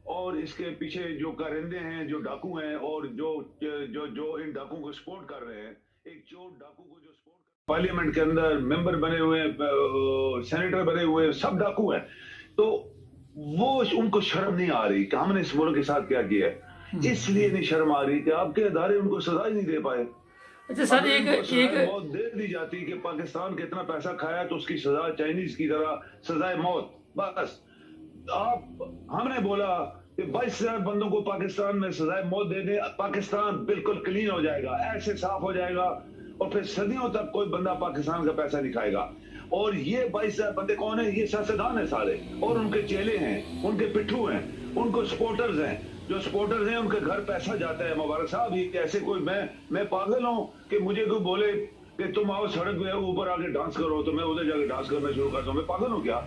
और इसके पीछे जो कारिंदे हैं, जो डाकू हैं, और जो इन डाकुओं को सपोर्ट कर रहे हैं, एक चोर डाकू को जो सपोर्ट पार्लियामेंट के अंदर मेंबर बने हुए, सेनेटर बने हुए, सब डाकू हैं। तो वो उनको शर्म नहीं आ रही कि हमने इस मुल्क के साथ क्या किया है। इसलिए नहीं शर्म आ रही कि आपके अदारे उनको सजा ही नहीं दे पाए। अच्छा सर, एक बहुत देर दी जाती कि पाकिस्तान के इतना पैसा खाया तो उसकी सजा चाइनीज की तरह सजाए मौत। बस हमने बोला कि 22,000 बंदों को पाकिस्तान में सजाए मौत दे दे, पाकिस्तान बिल्कुल क्लीन हो जाएगा, ऐसे साफ हो जाएगा, और फिर सदियों तक कोई बंदा पाकिस्तान का पैसा नहीं खाएगा। और ये 22,000 बंदे कौन है? ये सियासतदान है सारे, और उनके चेले हैं, उनके पिट्ठू हैं, उनको सपोर्टर्स हैं। जो सपोर्टर्स हैं उनके घर पैसा जाता है। मुबारक साहब, ये ऐसे कोई मैं पागल हूं कि मुझे कोई बोले कि तुम आओ सड़क पे ऊपर आके डांस करो तो मैं उधर जाके डांस करना शुरू करता हूं? मैं पागल हूं क्या?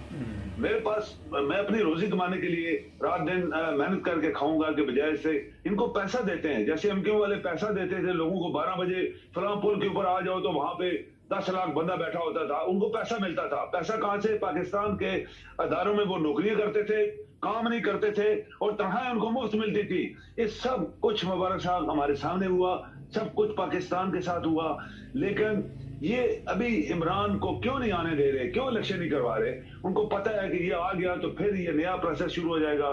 मेरे पास, मैं अपनी रोजी कमाने के लिए रात दिन मेहनत करके खाऊंगा के बजाय से इनको पैसा देते हैं। जैसे एमक्यू वाले पैसा देते थे लोगों को, 12 बजे फलां पुल के ऊपर आ जाओ तो वहां पे 10 लाख बंदा बैठा होता था, उनको पैसा मिलता था। पैसा कहां से? पाकिस्तान के अदारों में वो नौकरियां करते थे, काम नहीं करते थे, और तनख्वाहें उनको मुफ्त मिलती थी। ये सब कुछ मुबारक साहब हमारे सामने हुआ, सब कुछ पाकिस्तान के साथ हुआ। लेकिन ये अभी इमरान को क्यों नहीं आने दे रहे, क्यों इलेक्शन नहीं करवा रहे? उनको पता है कि ये आ गया तो फिर ये नया प्रोसेस शुरू हो जाएगा,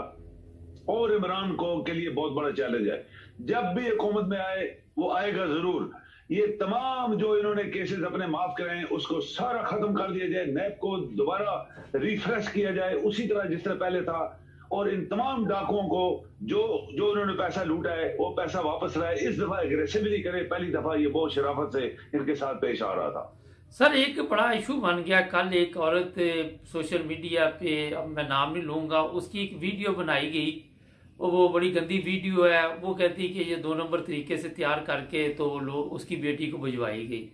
और इमरान को के लिए बहुत बड़ा चैलेंज है। जब भी हुकूमत में आए, वो आएगा जरूर। ये तमाम जो इन्होंने केसेस अपने माफ कराए उसको सारा खत्म कर दिया जाए, नैब को दोबारा रिफ्रेश किया जाए उसी तरह जिस तरह पहले था, और इन तमाम डाकुओं को जो इन्होंने पैसा लूटा है वो पैसा वापस लाए। इस दफा एग्रेसिवली करे, पहली दफा ये बहुत शराफत से इनके साथ पेश आ रहा था। सर, एक बड़ा इशू बन गया। कल एक औरत सोशल मीडिया पे, अब मैं नाम नहीं लूंगा, उसकी एक वीडियो बनाई गई, वो बड़ी गंदी वीडियो है। वो कहती कि ये 2 नंबर तरीके से तैयार करके तो उसकी बेटी को भिजवाई गई।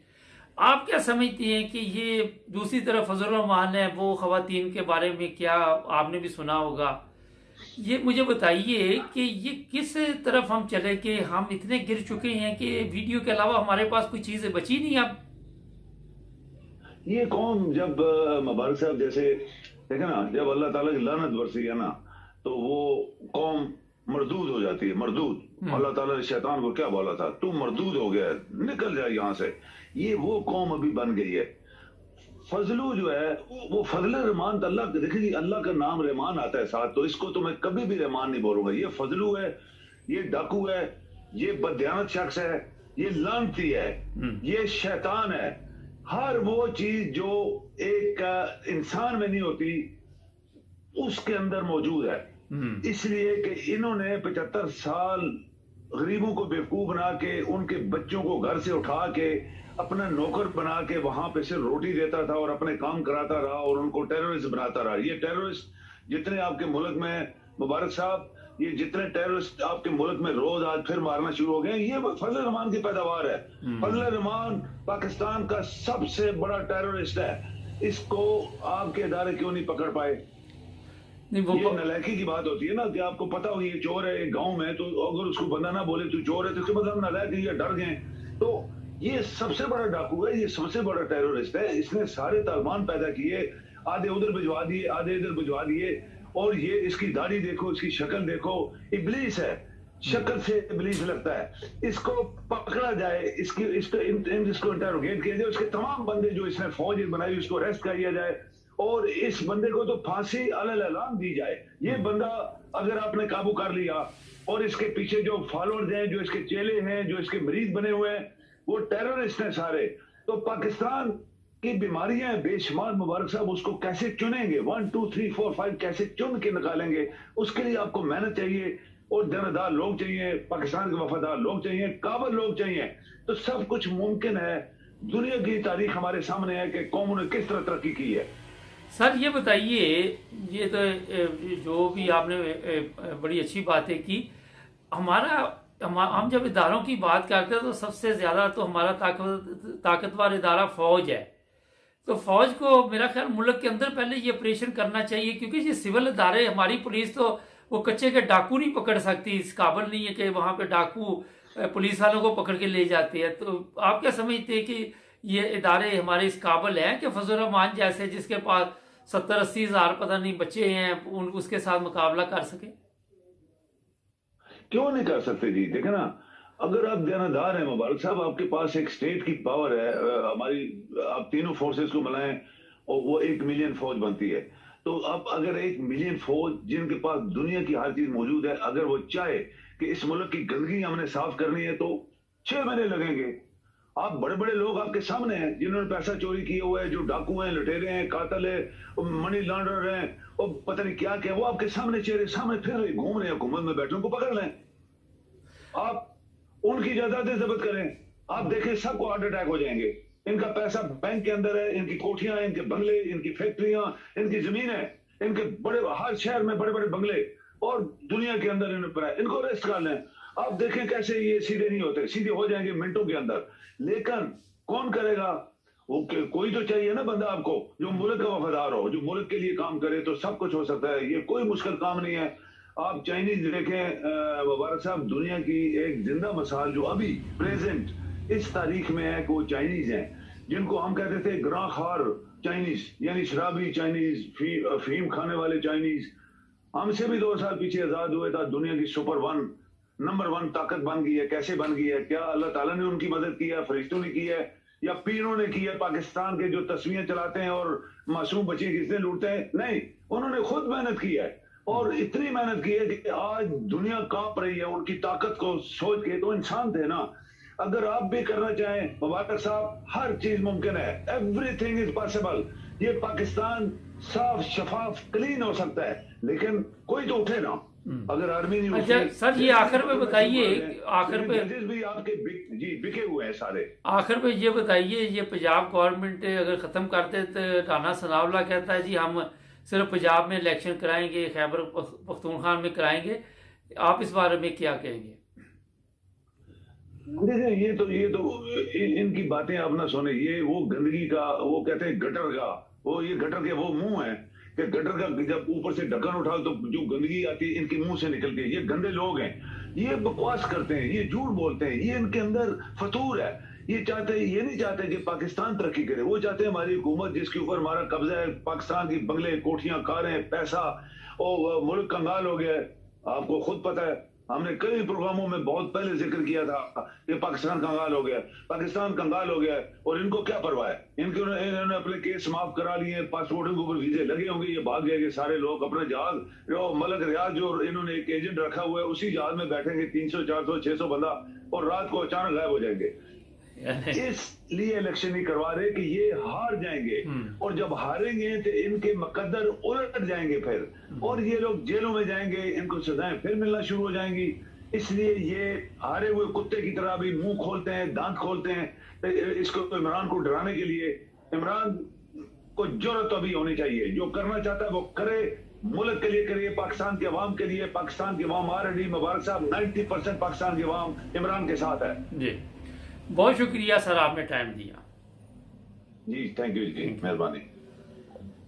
आप क्या समझती हैं कि ये दूसरी तरफ फजल रहमान है, वो खवातीन के बारे में क्या आपने भी सुना होगा, ये मुझे बताइए कि ये किस तरफ हम चले कि हम इतने गिर चुके हैं कि वीडियो के अलावा हमारे पास कोई चीजें बची नहीं अब। ये कौम जब मुबारक साहब जैसे देखे ना, जब अल्लाह ताला की लानत बरसी है ना, तो वो कौम मरदूद हो जाती है। मरदूद, अल्लाह ताला ने शैतान को क्या बोला था? तू मरदूद हो गया है, निकल जाए यहाँ से। ये वो कौम अभी बन गई है। फजलू जो है वो फजल रहमान, अल्लाह देखिए अल्लाह का नाम रहमान आता है साथ, तो इसको तो मैं कभी भी रहमान नहीं बोलूंगा। ये फजलू है, ये डाकू है, ये बदयानत शख्स है, ये लानती है, ये शैतान है। हर वो चीज जो एक इंसान में नहीं होती उसके अंदर मौजूद है। इसलिए कि इन्होंने 75 साल गरीबों को बेवकूफ बना के, उनके बच्चों को घर से उठा के अपना नौकर बना के वहां पे सिर्फ रोटी देता था और अपने काम कराता रहा, और उनको टेररिस्ट बनाता रहा। ये टेररिस्ट जितने आपके मुल्क में, मुबारक साहब, ये जितने टेररिस्ट आपके मुल्क में रोज आज फिर मारना शुरू हो गए, ये फजल रहमान की पैदावार है। फजल रहमान पाकिस्तान का सबसे बड़ा टेररिस्ट है। इसको आपके इदारे क्यों नहीं पकड़ पाए? ये नलायकी की बात होती है ना कि आपको पता हो ये चोर है गांव में, तो अगर उसको बंदा ना बोले तू चोर है तो इसका मतलब नलायक है, डर गए। तो ये सबसे बड़ा डाकू है, ये सबसे बड़ा टेररिस्ट है। इसने सारे तालिबान पैदा किए, आधे उधर भिजवा दिए, आधे इधर भिजवा दिए। और ये इसकी दाढ़ी देखो, इसकी शक्ल देखो, इब्लीस है, शक्ल से इब्लीस लगता है। इसको पकड़ा जाए, इसको इंटेरोगेट किया जाए, उसके तमाम बंदे जो इसने फौज बनाई उसको अरेस्ट किया जाए, और इस बंदे को तो फांसी अलग दी जाए। ये बंदा अगर आपने काबू कर लिया और इसके पीछे जो फॉलोअर्स हैं, जो इसके चेले हैं, जो इसके मरीज बने हुए हैं, वो टेररिस्ट हैं सारे, तो पाकिस्तान की बीमारियां हैं बेशुमार। मुबारक साहब उसको कैसे चुनेंगे? 1 2 3 4 5 कैसे चुन के निकालेंगे? उसके लिए आपको मेहनत चाहिए और देनदार लोग चाहिए, पाकिस्तान के वफादार लोग चाहिए, काबिल लोग चाहिए। तो सब कुछ मुमकिन है। दुनिया की तारीख हमारे सामने है कि कौमों ने किस तरह तरक्की की है। सर ये बताइए, ये तो जो भी आपने बड़ी अच्छी बातें की। हम जब इदारों की बात करते हैं तो सबसे ज़्यादा तो हमारा ताकतवर इदारा फौज है। तो फौज को मेरा ख्याल मुल्क के अंदर पहले ये ऑपरेशन करना चाहिए, क्योंकि ये सिविल इदारे, हमारी पुलिस तो वो कच्चे के डाकू नहीं पकड़ सकती, इस काबिल नहीं है कि वहाँ पे डाकू पुलिस वालों को पकड़ के ले जाते हैं। तो आप क्या समझते हैं कि ये इदारे हमारे इस काबिल हैं कि फजल रहमान जैसे जिसके पास 70-80 हज़ार पता नहीं बच्चे हैं, उसके साथ मुकाबला कर सके? क्यों नहीं कर सकते जी? देखे ना, अगर आप देनदार हैं मुबारक साहब, आपके पास एक स्टेट की पावर है, हमारी आप तीनों फोर्सेस को मिलाएं और वो 1 मिलियन फौज बनती है। तो अब अगर 1 मिलियन फौज जिनके पास दुनिया की हर चीज मौजूद है, अगर वो चाहे कि इस मुल्क की गंदगी हमने साफ करनी है तो 6 महीने लगेंगे। आप बड़े बड़े लोग आपके सामने हैं जिन्होंने पैसा चोरी किया हुआ है, जो डाकू हैं, लुटेरे हैं, कातल है, मनी लॉन्डर हैं और पता नहीं क्या क्या, वो आपके सामने चेहरे सामने फिर रहे, घूम रहे हैं, हुकूमत में बैठे, उनको पकड़ लें, आप उनकी जायदादें जब्त करें। आप देखें सबको हार्ट अटैक हो जाएंगे। इनका पैसा बैंक के अंदर है, इनकी कोठियां, इनके बंगले, इनकी फैक्ट्रियां, इनकी जमीन है, इनके बड़े हर शहर में बड़े बड़े बंगले और दुनिया के अंदर इनको अरेस्ट कर लें। आप देखें कैसे ये सीधे नहीं होते, सीधे हो जाएंगे मिनटों के अंदर। लेकिन कौन करेगा? वो कोई तो चाहिए ना बंदा आपको जो मुल्क का वफादार हो, जो मुल्क के लिए काम करे। तो सब कुछ हो सकता है, ये कोई मुश्किल काम नहीं है। आप चाइनीज देखें मुबारक साहब, दुनिया की एक जिंदा मिसाल जो अभी प्रेजेंट इस तारीख में है कि वो चाइनीज हैं, जिनको हम कहते थे ग्रां खार चाइनीज, यानी शराबी चाइनीज, फीम खाने वाले चाइनीज। हमसे भी 2 साल पीछे आजाद हुए था, दुनिया की नंबर 1 ताकत बन गई है। कैसे बन गई है? क्या अल्लाह ताला ने उनकी मदद की है, फरिश्तों ने की है, या पीरों ने की है? पाकिस्तान के जो तस्वीरें चलाते हैं और मासूम बच्चे किसने लूटते हैं? नहीं, उन्होंने खुद मेहनत की है और इतनी मेहनत की है कि आज दुनिया कांप रही है उनकी ताकत को सोच के। तो इंसान थे ना। अगर आप भी करना चाहें मुबारक साहब, हर चीज मुमकिन है, एवरीथिंग इज पॉसिबल। ये पाकिस्तान साफ शफाफ क्लीन हो सकता है, लेकिन कोई तो उठे ना। अगर आर्मी नहीं अच्छा सर, ये आखिर में बताइए, आखिर पे जजेस भी आपके बिके हुए हैं सारे। आखिर में ये बताइए, ये पंजाब गवर्नमेंट अगर ख़त्म कर दे तो राना सनाउल्लाह कहता है जी हम सिर्फ पंजाब में इलेक्शन कराएंगे, खैबर पख्तूनख्वा में कराएंगे। आप इस बारे में क्या कहेंगे? देखिए, ये तो इनकी बातें आप ना सुने। ये वो गंदगी का, वो कहते हैं गटर का, वो ये गटर के वो मुंह है कि गटर का जब ऊपर से ढक्कन उठाओ तो जो गंदगी आती है इनके मुंह से निकलती है। ये गंदे लोग हैं, ये बकवास करते हैं, ये झूठ बोलते हैं, ये इनके अंदर फतूर है। ये नहीं चाहते कि पाकिस्तान तरक्की करे। वो चाहते हैं हमारी हुकूमत जिसके ऊपर हमारा कब्जा है, पाकिस्तान की बंगले, कोठियां, कारें, पैसा, और मुल्क कंगाल हो गया है। आपको खुद पता है, हमने कई प्रोग्रामों में बहुत पहले जिक्र किया था कि पाकिस्तान कंगाल हो गया, पाकिस्तान कंगाल हो गया। और इनको क्या परवाह है? इन्होंने अपने केस माफ करा लिए, पासपोर्ट के ऊपर वीजे लगे होंगे, ये भाग जाएंगे सारे लोग। अपने जहाज जो मलक रियाज जो इन्होंने एक एजेंट रखा हुआ है, उसी जहाज में बैठेंगे 300 400 600 बंदा और रात को अचानक गायब हो जाएंगे। इसलिए इलेक्शन नहीं करवा रहे कि ये हार जाएंगे, और जब हारेंगे तो इनके मुकद्दर उलट जाएंगे फिर, और ये लोग जेलों में जाएंगे, इनको सजाएं फिर मिलना शुरू हो जाएंगी। इसलिए ये हारे हुए कुत्ते की तरह भी मुंह खोलते हैं, दांत खोलते हैं। इसको इमरान को डराने के लिए, इमरान को जुर्रत अभी होनी चाहिए, जो करना चाहता है वो करे, मुल्क के लिए करिए, पाकिस्तान के अवाम के लिए। पाकिस्तान की अवाम ऑलरेडी मुबारक साहब 90% पाकिस्तान की अवाम इमरान के साथ है जी। बहुत शुक्रिया सर, आपने टाइम दिया जी। थैंक यू जी, मेहरबानी।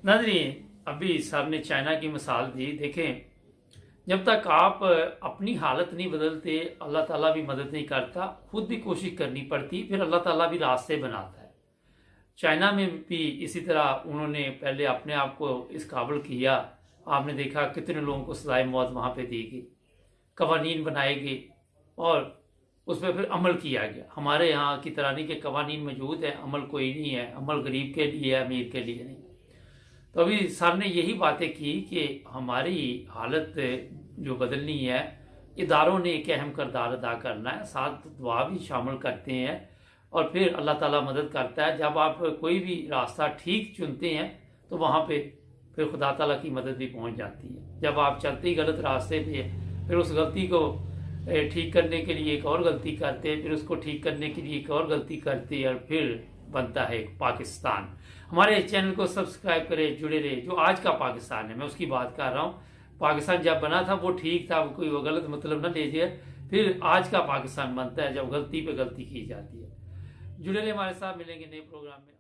नाज़रीन, अभी सर ने चाइना की मिसाल दी। देखें, जब तक आप अपनी हालत नहीं बदलते, अल्लाह ताला भी मदद नहीं करता, खुद भी कोशिश करनी पड़ती, फिर अल्लाह ताला भी रास्ते बनाता है। चाइना में भी इसी तरह उन्होंने पहले अपने आप को इस काबिल किया। आपने देखा कितने लोगों को सजाए मौत वहाँ पे दी गई, कवानीन बनाए गए और उस पर फिर अमल किया गया। हमारे यहाँ की तरह नहीं कि कवानीन मौजूद है, अमल कोई नहीं है, अमल गरीब के लिए है, अमीर के लिए नहीं। तो अभी सर ने यही बातें की कि हमारी हालत जो बदलनी है, इदारों ने एक अहम किरदार अदा करना है, साथ दुआ भी शामिल करते हैं और फिर अल्लाह ताला मदद करता है। जब आप कोई भी रास्ता ठीक चुनते हैं तो वहाँ पे फिर खुदा ताला की मदद भी पहुँच जाती है। जब आप चलते ही गलत रास्ते पे फिर उस गलती को ठीक करने के लिए एक और गलती करते हैं, फिर उसको ठीक करने के लिए एक और गलती करते हैं और फिर बनता है एक पाकिस्तान। हमारे चैनल को सब्सक्राइब करें, जुड़े रहे। जो आज का पाकिस्तान है मैं उसकी बात कर रहा हूँ। पाकिस्तान जब बना था वो ठीक था, कोई वो गलत मतलब न लीजिए। फिर आज का पाकिस्तान बनता है जब गलती पे गलती की जाती है। जुड़े रहे हमारे साथ, मिलेंगे नए प्रोग्राम में।